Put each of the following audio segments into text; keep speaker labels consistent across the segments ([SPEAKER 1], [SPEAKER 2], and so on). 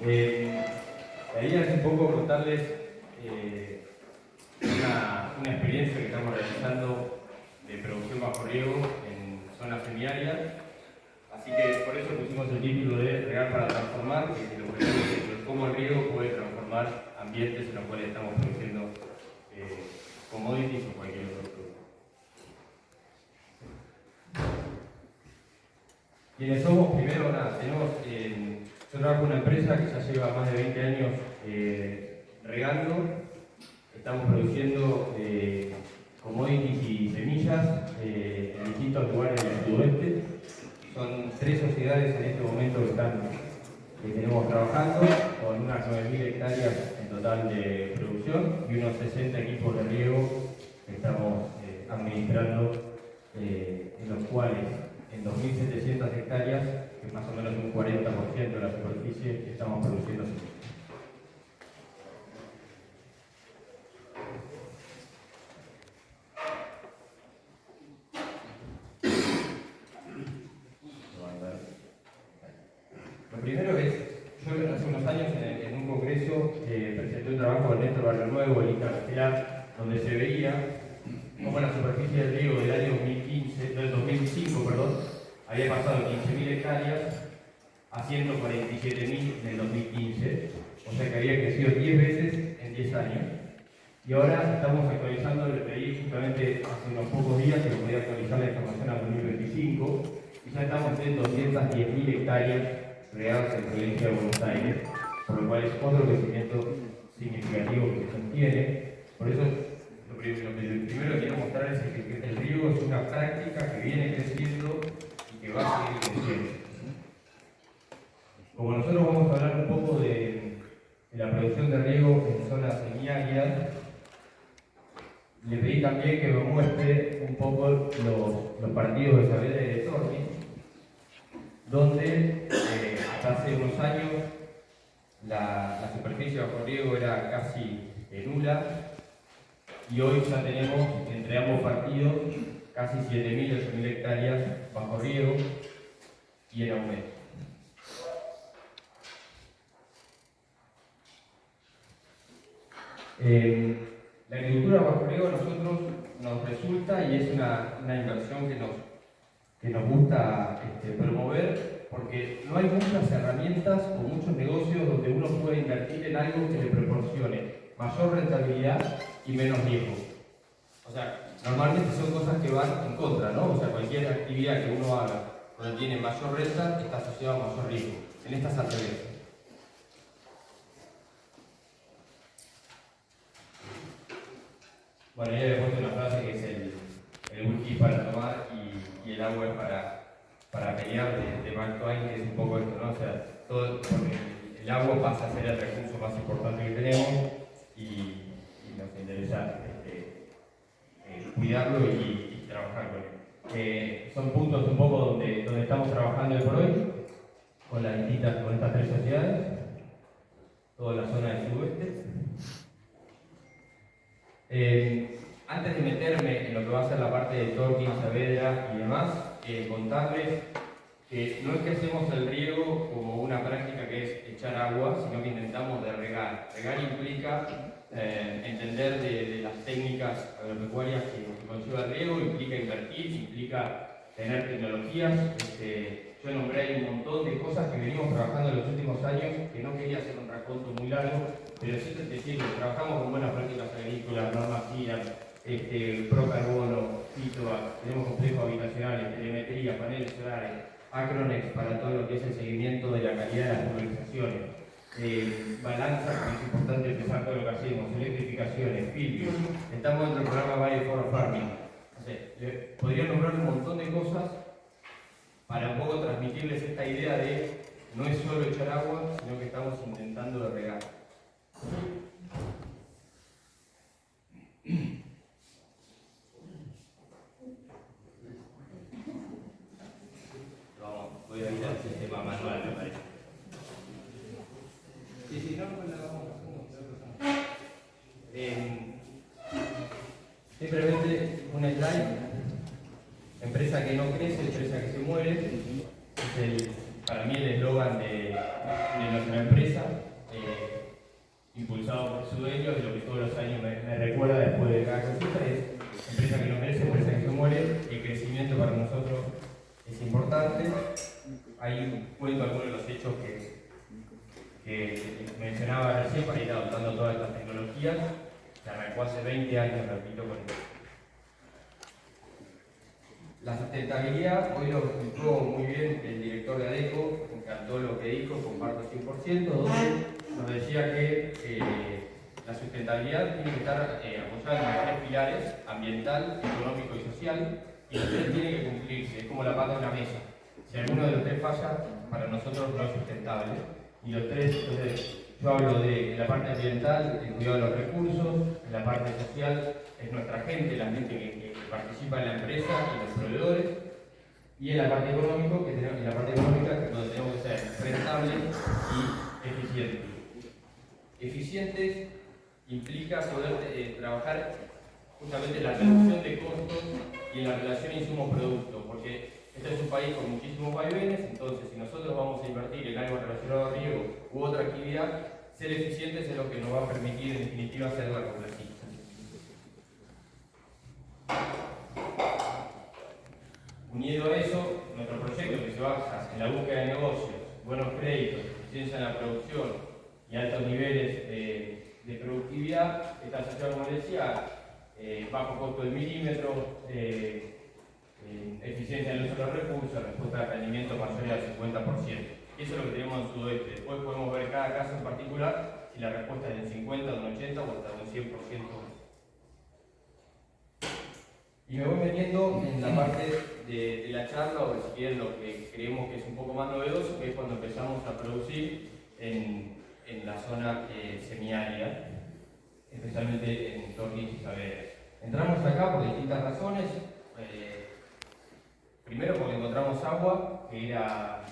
[SPEAKER 1] La idea es un poco contarles una experiencia que estamos realizando de producción bajo riego en zonas semiáridas. Así que por eso pusimos el título de Regar para Transformar, que lo que es cómo el riego puede transformar ambientes en los cuales estamos produciendo commodities o cualquier otro producto. ¿Quiénes somos? Primero, yo trabajo en una empresa que ya lleva más de 20 años regando. Estamos produciendo commodities y semillas en distintos lugares del sudoeste. Son 3 sociedades en este momento que tenemos trabajando, con unas 9.000 hectáreas en total de producción y unos 60 equipos de riego que estamos administrando, en los cuales en 2.700 hectáreas, que es más o menos un 40% de la superficie, estamos produciendo semillas. Lo primero es, yo hace unos años en un congreso presenté un trabajo con Néstor Barrio Nuevo, el Interestelar, donde se veía cómo la superficie del riego del año 2005, había pasado de 15.000 hectáreas a 147.000 en el 2015, o sea que había crecido 10 veces en 10 años. Y ahora estamos actualizando, le pedí justamente hace unos pocos días que nos podía actualizar la información a 2025, y ya estamos en 210.000 hectáreas regadas en la provincia de Buenos Aires, por lo cual es otro crecimiento significativo que se sostiene. Por eso, lo primero que quiero mostrarles es que el riego es una práctica que viene creciendo y que va a seguir creciendo. Como nosotros vamos a hablar un poco de la producción de riego en zonas semiáridas, le pedí también que me muestre un poco los partidos de Saavedra y de Tormes, donde hasta hace unos años la superficie bajo riego era casi nula, y hoy ya tenemos entre ambos partidos casi 7.000 o 8.000 hectáreas bajo riego y en aumento. La agricultura bajo riego a nosotros nos resulta y es una inversión que nos gusta promover, porque no hay muchas herramientas o muchos negocios donde uno puede invertir en algo que le proporcione mayor rentabilidad y menos riesgo. O sea, normalmente son cosas que van en contra, ¿no? O sea, cualquier actividad que uno haga cuando tiene mayor renta está asociada a mayor riesgo. En estas al revés. Bueno, ya he puesto una frase que es el whisky para tomar y el agua es para pelear de Mark Twain, que es un poco esto, ¿no? O sea, porque el agua pasa a ser el recurso más importante que tenemos y nos interesa cuidarlo y trabajar con él. Son puntos un poco donde estamos trabajando hoy por hoy, con estas 3 sociedades, toda la zona del sudoeste. Antes de meterme en lo que va a ser la parte de Torquín, Saavedra y demás, contarles que no es que hacemos el riego como una práctica que es echar agua, sino que intentamos de regar. Regar implica entender de las técnicas agropecuarias que conlleva el riego, implica invertir, implica tener tecnologías. Yo nombré ahí un montón de cosas que venimos trabajando en los últimos años, que no quería hacer un raconto muy largo, pero sí decir que trabajamos con buenas prácticas agrícolas, normas CIRAM, procarbono, FITOA, tenemos complejos habitacionales, telemetría, paneles solares, Acronex para todo lo que es el seguimiento de la calidad de las pulverizaciones, balanza, que es importante empezar todo lo que hacemos, electrificaciones, filtros. Estamos dentro del programa Bio for Farming. O sea, podría nombrar un montón de cosas para un poco transmitirles esta idea de no es solo echar agua, sino que estamos intentando de regar. Voy a ir al sistema manual, me parece. Sí, no, pues la vamos a simplemente un slide. Empresa que no crece, empresa que se muere. Es para mí el eslogan de nuestra empresa, impulsado por su dueño, y lo que todos los años me recuerda después de cada cosita es empresa que no merece, empresa que se muere. El crecimiento para nosotros es importante. Ahí cuento algunos de los hechos que mencionaba recién para ir adoptando todas estas tecnologías, que arrancó hace 20 años, repito, con esto. La sustentabilidad, hoy lo explicó muy bien el director de ADECO, me encantó lo que dijo, comparto 100%, donde nos decía que la sustentabilidad tiene que estar apoyada en 3 pilares: ambiental, económico y social, y los 3 tienen que cumplirse, es como la pata de una mesa. Si alguno de los 3 falla, para nosotros no es sustentable. Y los 3, entonces, yo hablo de la parte ambiental, el cuidado de los recursos; en la parte social es nuestra gente, la gente que participa en la empresa y los proveedores; y en la parte económica, donde tenemos que ser rentables y eficientes. Eficientes implica poder trabajar justamente en la reducción de costos y en la relación insumo-producto, porque este es un país con muchísimos vaivenes. Entonces, si nosotros vamos a invertir en algo relacionado a riego u otra actividad, ser eficientes es lo que nos va a permitir, en definitiva, hacer la conversión. Unido a eso, nuestro proyecto, que se basa en la búsqueda de negocios, buenos créditos, eficiencia en la producción y altos niveles de productividad, está asociado, como les decía, bajo costo del milímetro, eficiencia en el uso de los recursos, respuesta de rendimiento mayor al 50%. Eso es lo que tenemos en Sudoeste. Después podemos ver cada caso en particular si la respuesta es del 50, de un 80 o hasta de un 100%. Y me voy metiendo en la parte de la charla, o si quieren lo que creemos que es un poco más novedoso, que es cuando empezamos a producir en la zona semiárida, especialmente en Tornillos y Saavedra. Entramos acá por distintas razones. Primero, porque encontramos agua que era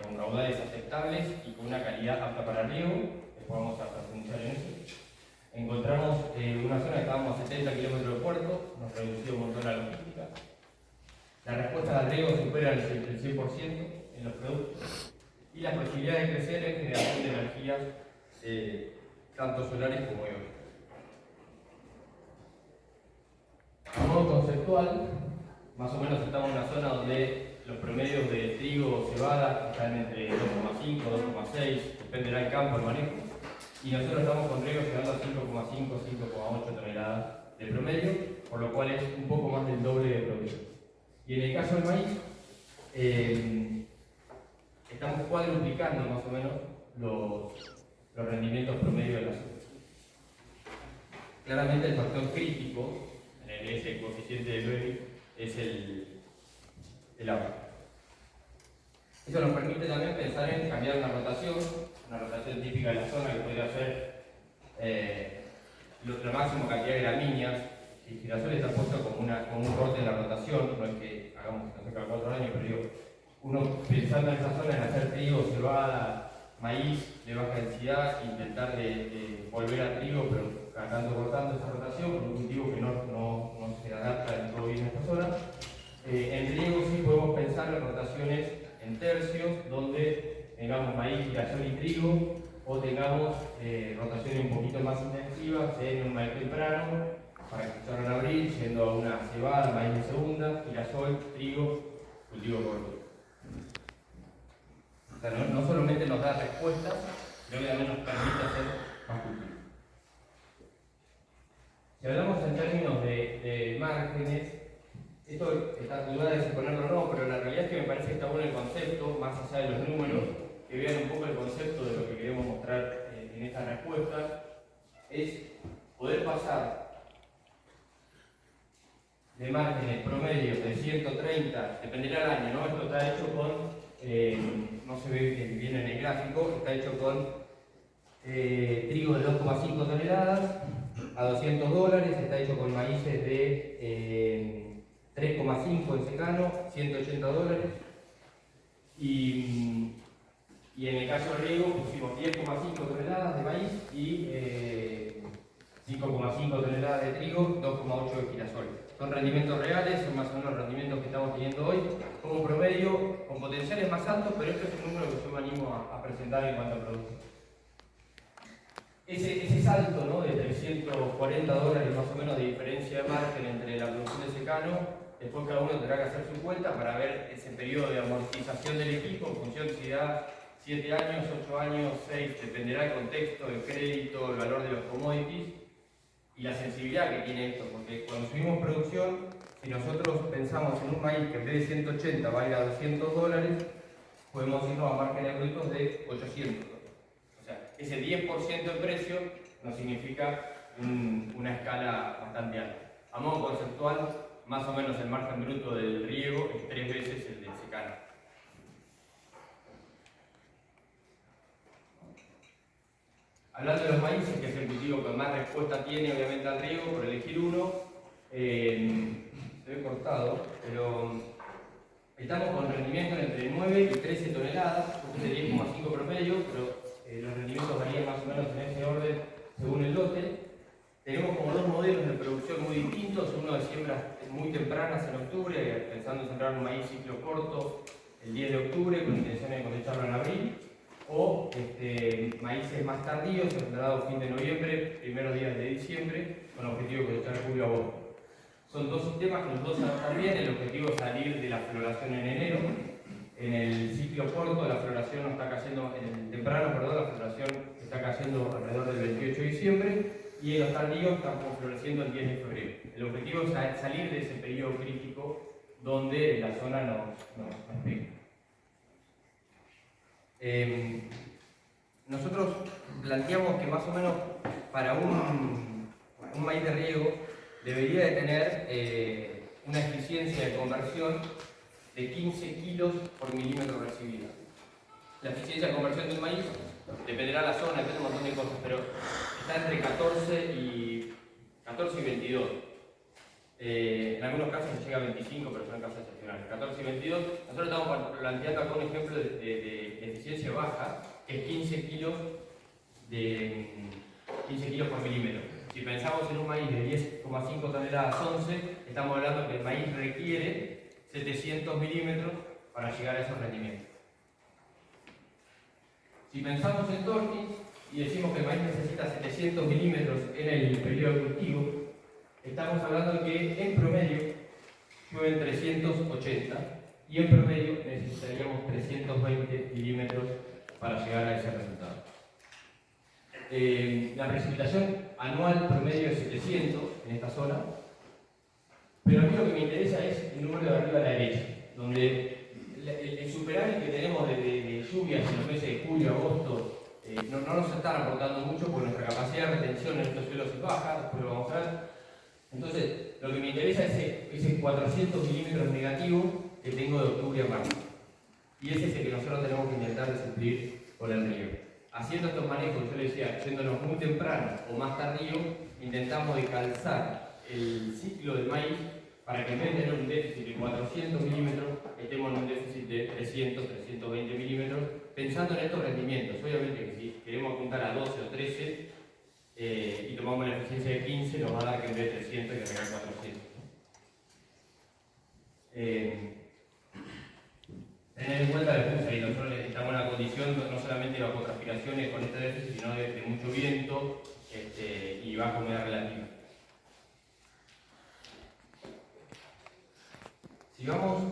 [SPEAKER 1] con raudales aceptables y con una calidad apta para riego. Después vamos a profundizar en eso. Encontramos una zona que estábamos a 70 kilómetros de puerto, nos redució un montón la logística. La respuesta al riego supera el 100% en los productos. Y las posibilidades de crecer en generación de energías, tanto solares como eólicas. A modo conceptual, más o menos estamos en una zona donde los promedios de trigo o cebada están entre 2,5, 2,6, dependerá del campo, el manejo. Y nosotros estamos con riego llegando a 5,5, 5,8 toneladas de promedio, por lo cual es un poco más del doble de producción. Y en el caso del maíz, estamos cuadruplicando más o menos los rendimientos promedio de la zona. Claramente el factor crítico, en ese coeficiente de Lewis, es el agua. Eso nos permite también pensar en cambiar una rotación típica de la zona, que podría ser la máxima cantidad de gramíneas. El girasol está puesto como un corte en la rotación, no es que hagamos cada 4 años, pero digo, uno pensando en esa zona, en hacer trigo, cebada, maíz de baja densidad, intentar de volver a trigo, pero cada tanto cortando esa rotación, por un cultivo que no se adapta del todo bien a esta zona. En riego sí podemos pensar en rotaciones en tercios, donde tengamos maíz, girasol y trigo, o tengamos rotaciones un poquito más intensivas en un maíz temprano, para escuchar en abril, yendo a una cebada, maíz de segunda, girasol, trigo, cultivo corto. O sea, no solamente nos da respuestas, sino que también nos permite hacer más cultivo. Si hablamos en términos de márgenes, esto está en duda de si ponerlo o no, pero la realidad es que me parece que está bueno el concepto, más allá de los números, que vean un poco el concepto de lo que queremos mostrar en esta respuesta, es poder pasar de márgenes promedios de 130, dependerá del año, ¿no? Esto está hecho con, no se ve bien en el gráfico, está hecho con trigo de 2,5 toneladas a $200, está hecho con maíces de 3,5 en secano, $180. Y en el caso de riego pusimos 10,5 toneladas de maíz y 5,5 toneladas de trigo, 2,8 de girasol. Son rendimientos reales, son más o menos los rendimientos que estamos teniendo hoy, como promedio, con potenciales más altos, pero esto es un número que yo me animo a presentar en cuanto a producción. salto, ¿no?, de $340 más o menos de diferencia de margen entre la producción de secano. Después cada uno tendrá que hacer su cuenta para ver ese periodo de amortización del equipo en función si da 7 años, 8 años, 6, dependerá del contexto, el crédito, el valor de los commodities y la sensibilidad que tiene esto, porque cuando subimos producción, si nosotros pensamos en un maíz que en vez de 180 valga $200, podemos irnos a márgenes brutos de $800. O sea, ese 10% de precio nos significa una escala bastante alta. A modo conceptual, más o menos el margen bruto del riego es 3 veces el del secano. Hablando de los maíces, que es el cultivo que más respuesta tiene obviamente al riego, por elegir uno, se ve cortado, pero estamos con rendimientos entre 9 y 13 toneladas, es de 10,5 promedio, pero los rendimientos varían más o menos en ese orden según el lote. Tenemos como dos modelos de producción muy distintos, uno de siembras muy tempranas en octubre, pensando en sembrar un maíz ciclo corto el 10 de octubre con intención de cosecharlo en abril, o maíces más tardíos, sembrados fin de noviembre, primeros días de diciembre, con el objetivo de cosechar julio-agosto. Son dos sistemas que los dos se adaptan bien. El objetivo es salir de la floración en enero. En el ciclo corto la floración no está cayendo, en el temprano, perdón, la floración está cayendo alrededor del 28 de diciembre y en los tardíos estamos floreciendo el 10 de febrero. El objetivo es salir de ese periodo crítico donde la zona nos pega. Nosotros planteamos que más o menos para un maíz de riego debería de tener una eficiencia de conversión de 15 kilos por milímetro recibido. La eficiencia de conversión de un maíz dependerá de la zona, depende de un montón de cosas, pero está entre 14 y 22. En algunos casos se llega a 25, pero son casos excepcionales. 14 y 22. Nosotros estamos planteando acá un ejemplo de eficiencia baja, que es 15 kilos por milímetro. Si pensamos en un maíz de 10,5 toneladas 11, estamos hablando que el maíz requiere 700 milímetros para llegar a esos rendimientos. Si pensamos en tortis y decimos que el maíz necesita 700 milímetros en el periodo de cultivo, estamos hablando de que en promedio llueven 380 y en promedio necesitaríamos 320 milímetros para llegar a ese resultado. La precipitación anual promedio es 700 en esta zona, pero a mí lo que me interesa es el número de arriba a la derecha, donde el superávit que tenemos de lluvias en los meses de julio, agosto, no nos están aportando mucho porque nuestra capacidad de retención en estos suelos es baja, después lo vamos a ver. Entonces, lo que me interesa es ese 400 milímetros negativo que tengo de octubre a marzo. Y ese es el que nosotros tenemos que intentar de suplir con el riego. Haciendo estos manejos, yo les decía, yéndonos muy temprano o más tardío, intentamos de calzar el ciclo del maíz para que en vez de tener un déficit de 400 milímetros, estemos en un déficit de 300, 320 milímetros, pensando en estos rendimientos. Obviamente que si queremos apuntar a 12 o 13 y tomamos la eficiencia de 15, nos va a dar que en vez de 300 hay que agregar 400. Tener en cuenta después y nosotros estamos en la condición no solamente de evapotranspiraciones con este déficit, sino de mucho viento y baja humedad relativa. Si vamos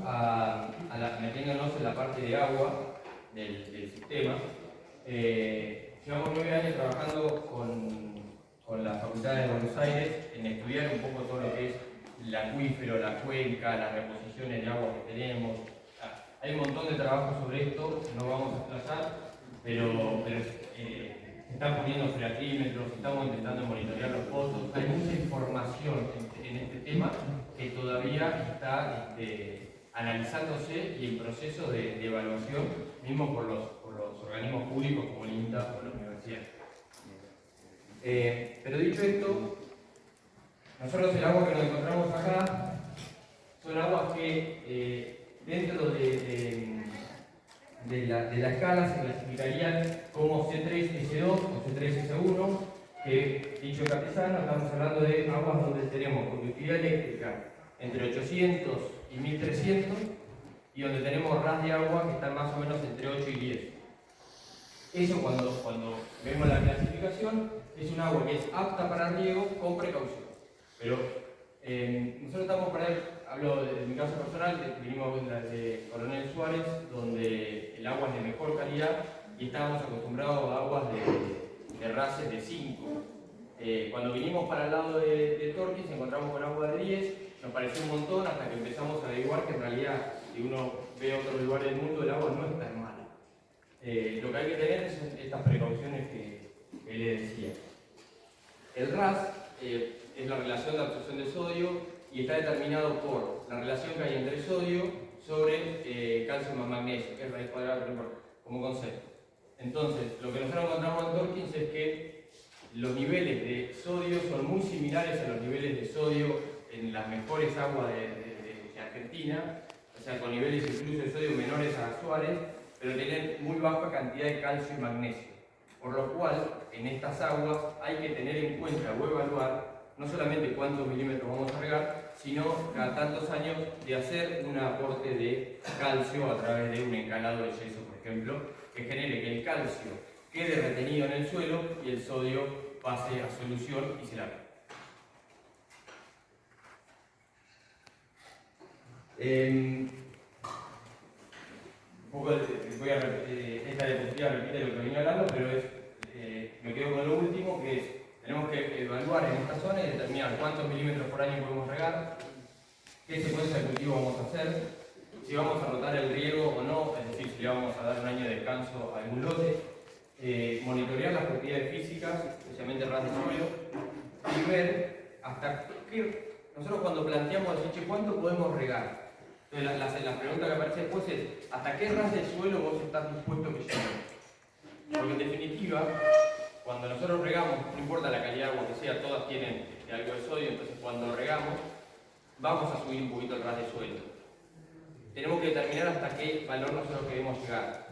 [SPEAKER 1] metiéndonos en la parte de agua del sistema, llevamos 9 años trabajando con la Facultad de Buenos Aires en estudiar un poco todo lo que es el acuífero, la cuenca, las reposiciones de agua que tenemos. Hay un montón de trabajo sobre esto, no vamos a desplazar, pero se están poniendo freatímetros, estamos intentando monitorear los pozos. Hay mucha información en este tema que todavía está analizándose y en proceso de evaluación, mismo por los organismos públicos como el INTA o la universidad. Pero dicho esto, nosotros el agua que nos encontramos acá son aguas que dentro de la escala se clasificarían como C3S2 o C3S1, que dicho campesano estamos hablando de aguas donde tenemos conductividad eléctrica entre 800 y 1300 y donde tenemos ras de agua que están más o menos entre 8 y 10. Eso cuando vemos la clasificación, es un agua que es apta para riego con precaución. Pero nosotros estamos para él, hablo de mi caso personal, vinimos de Coronel Suárez, donde el agua es de mejor calidad y estábamos acostumbrados a aguas de races de 5. Cuando vinimos para el lado de Torquín, nos encontramos con agua de 10, nos pareció un montón hasta que empezamos a averiguar que en realidad, si uno ve otros lugares del mundo, el agua no es tan mala. Lo que hay que tener son estas precauciones que les decía. El RAS es la relación de absorción de sodio y está determinado por la relación que hay entre sodio sobre calcio más magnesio, que es raíz cuadrada como concepto. Entonces, lo que nosotros encontramos en Torkins es que los niveles de sodio son muy similares a los niveles de sodio en las mejores aguas de Argentina, o sea, con niveles incluso de sodio menores a Suárez, pero tienen muy baja cantidad de calcio y magnesio. Por lo cual, en estas aguas hay que tener en cuenta o evaluar no solamente cuántos milímetros vamos a regar, sino cada tantos años de hacer un aporte de calcio a través de un encalado de yeso, por ejemplo, que genere que el calcio quede retenido en el suelo y el sodio pase a solución y se largue. Un poco voy a repetir, esta diapositiva repite lo que venía hablando, pero me quedo con lo último, que es tenemos que evaluar en esta zona y determinar cuántos milímetros por año podemos regar, qué secuencia de cultivo vamos a hacer, si vamos a rotar el riego o no, es decir, si le vamos a dar un año de descanso a algún lote, monitorear las propiedades físicas, especialmente ras de suelo, y ver hasta qué. Nosotros cuando planteamos decir, ¿cuánto podemos regar? Entonces la pregunta que aparece después es, ¿hasta qué ras de suelo vos estás dispuesto que lleguemos? Porque en definitiva, cuando nosotros regamos, no importa la calidad de agua que sea, todas tienen algo de sodio, entonces cuando regamos, vamos a subir un poquito el ras de suelo. Tenemos que determinar hasta qué valor nosotros queremos llegar.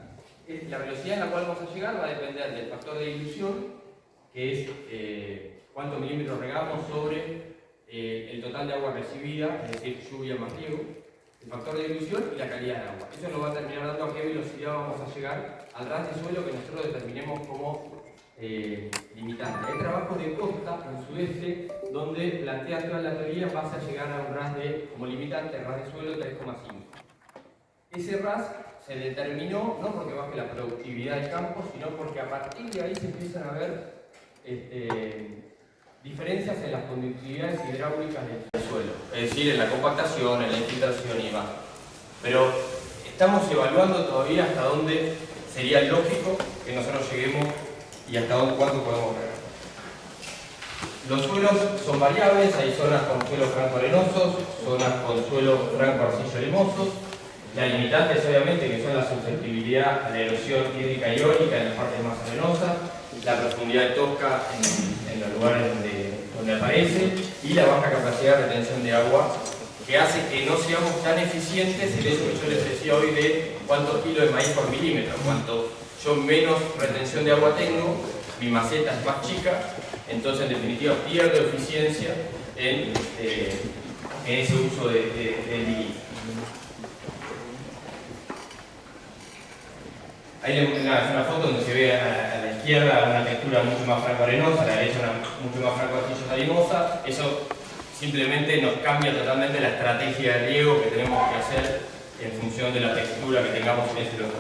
[SPEAKER 1] La velocidad en la cual vamos a llegar va a depender del factor de dilución, que es cuántos milímetros regamos sobre el total de agua recibida, es decir, lluvia más riego, el factor de dilución y la calidad de agua. Eso nos va a terminar dando a qué velocidad vamos a llegar al ras de suelo que nosotros determinemos como limitante. Hay trabajos de costa en sudeste donde plantean toda la teoría vas a llegar a un ras de, como limitante, ras de suelo 3,5. Ese ras se determinó no porque baje la productividad del campo, sino porque a partir de ahí se empiezan a ver diferencias en las conductividades hidráulicas del suelo, es decir, en la compactación, en la infiltración y demás. Pero estamos evaluando todavía hasta dónde sería lógico que nosotros lleguemos y hasta cuánto podemos regar. Los suelos son variables, hay zonas con suelos franco-arenosos, zonas con suelos franco-arcillo-lemosos. La limitante es obviamente que son la susceptibilidad a la erosión hídrica y eólica en las partes más arenosas, la profundidad de tosca en los lugares donde aparece y la baja capacidad de retención de agua que hace que no seamos tan eficientes en eso que yo les decía hoy de cuántos kilos de maíz por milímetro. Cuanto yo menos retención de agua tengo, mi maceta es más chica, entonces en definitiva pierdo eficiencia en ese uso del liguito. Ahí es una foto donde se ve a la izquierda una textura mucho más franco-arenosa, a la derecha una mucho más franco-arcillo-salinosa. Eso simplemente nos cambia totalmente la estrategia de riego que tenemos que hacer en función de la textura que tengamos en ese lote.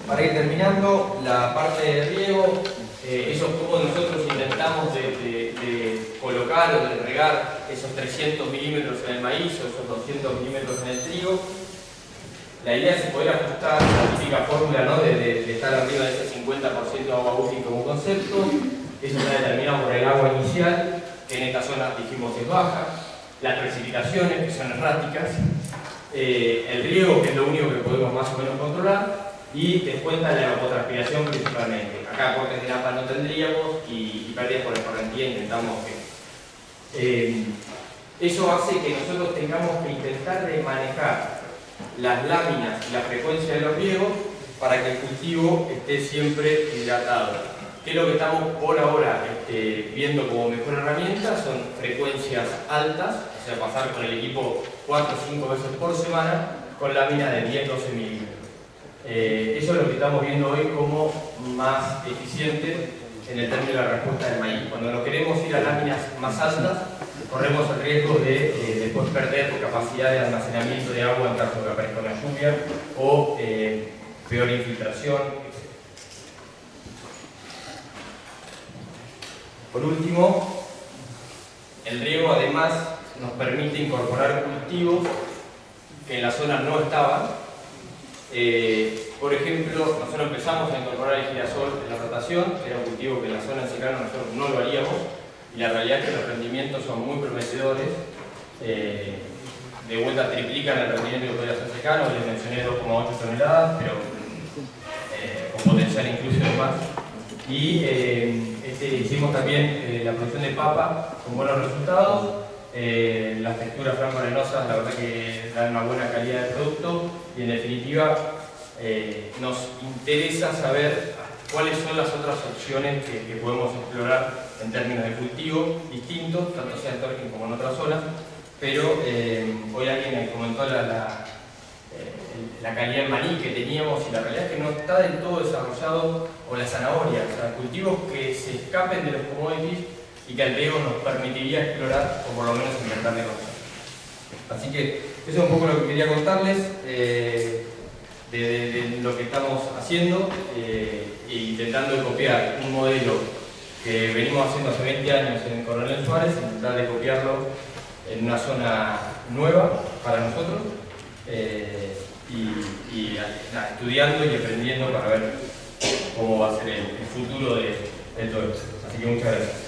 [SPEAKER 1] Para ir terminando, la parte de riego, eso es como nosotros intentamos de colocar o de regar esos 300 milímetros en el maíz o esos 200 milímetros en el trigo. La idea es poder ajustar la típica fórmula, ¿no? de estar arriba de ese 50% de agua útil como concepto. Eso está determinado por el agua inicial, que en esta zona dijimos es baja, las precipitaciones, que son erráticas, el riego, que es lo único que podemos más o menos controlar, y descuenta la evapotranspiración principalmente. Acá aportes de napa no tendríamos y pérdidas por escorrentía intentamos que. Eso hace que nosotros tengamos que intentar de manejar las láminas y la frecuencia de los riegos para que el cultivo esté siempre hidratado. ¿Qué es lo que estamos por ahora viendo como mejor herramienta? Son frecuencias altas, o sea, pasar con el equipo 4 o 5 veces por semana con láminas de 10-12 milímetros. Eso es lo que estamos viendo hoy como más eficiente en el término de la respuesta del maíz. Cuando no queremos ir a láminas más altas, corremos el riesgo de después perder capacidad de almacenamiento de agua en caso de que aparezca una lluvia o peor infiltración, etc. Por último, el riego además nos permite incorporar cultivos que en la zona no estaban. Por ejemplo, nosotros empezamos a incorporar el girasol en la rotación, que era un cultivo que en la zona en secano nosotros no lo haríamos, y la realidad es que los rendimientos son muy prometedores. De vuelta triplican el rendimiento que podría ser secano, les mencioné 2,8 toneladas, pero con potencial incluso de más. Y hicimos también la producción de papa con buenos resultados. Las texturas franco-arenosas, la verdad que dan una buena calidad de producto, y en definitiva nos interesa saber cuáles son las otras opciones que podemos explorar en términos de cultivo distintos, tanto sea en Torquín como en otras zonas, pero hoy alguien comentó la calidad del maní que teníamos, y la realidad es que no está del todo desarrollado, o la zanahoria, o sea, cultivos que se escapen de los commodities y que el riego nos permitiría explorar, o por lo menos intentar de conocer. Así que eso es un poco lo que quería contarles de lo que estamos haciendo, e intentando de copiar un modelo que venimos haciendo hace 20 años en Coronel Suárez, intentar de copiarlo en una zona nueva para nosotros, estudiando y aprendiendo para ver cómo va a ser el futuro de todo esto. Así que muchas gracias.